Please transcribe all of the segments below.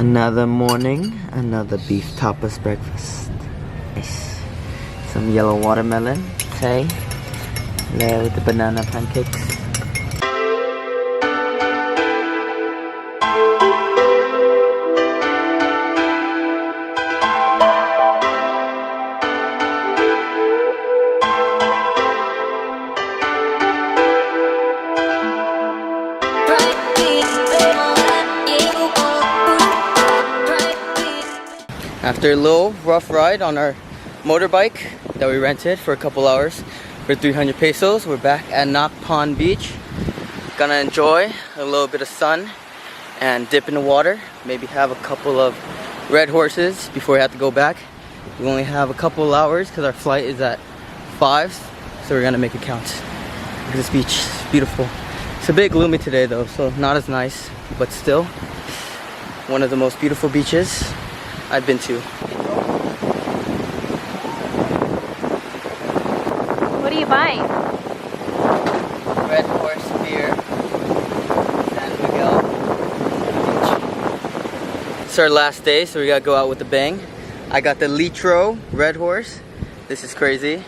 Another morning, another beef tapas breakfast. Nice. Some yellow watermelon, okay. There with the banana pancakes. After a little rough ride on our motorbike that we rented for a couple hours for 300 pesos, we're back at Nacpan Beach. Gonna enjoy a little bit of sun and dip in the water. Maybe have a couple of red horses before we have to go back. We only have a couple hours because our flight is at 5, so we're gonna make it count. Look at this beach, it's beautiful. It's a bit gloomy today though, so not as nice, but still one of the most beautiful beaches I've been to. What are you buying? Red Horse beer, San Miguel Beach. It's our last day, so we gotta go out with a bang. I got the Litro Red Horse. This is crazy.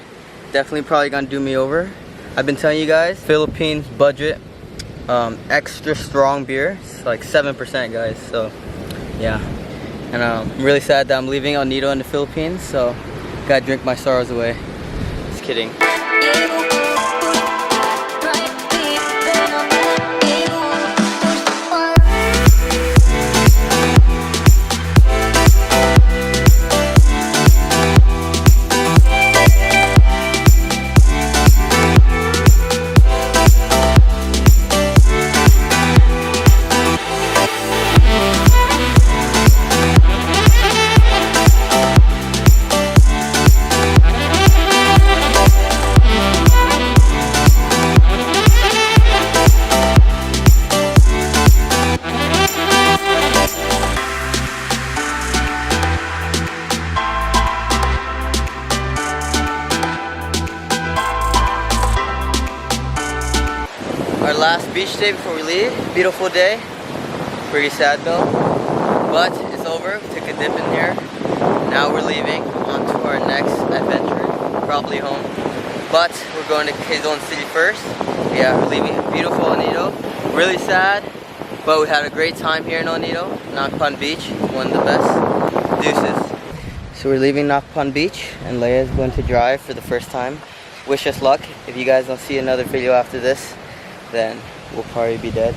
Definitely probably gonna do me over. I've been telling you guys, Philippines budget, extra strong beer. It's like 7%, guys. So yeah. And I'm really sad that I'm leaving on Nido in the Philippines, so gotta drink my sorrows away. Just kidding. Our last beach day before we leave. Beautiful day. Pretty sad though. But it's over. We took a dip in here. Now we're leaving on to our next adventure. Probably home. But we're going to Quezon City first. Yeah, we're leaving beautiful Nido. Really sad. But we had a great time here in Nido. Nacpan Beach. One of the best. Deuces. So we're leaving Nacpan Beach. And Leia is going to drive for the first time. Wish us luck. If you guys don't see another video after this, then we'll probably be dead.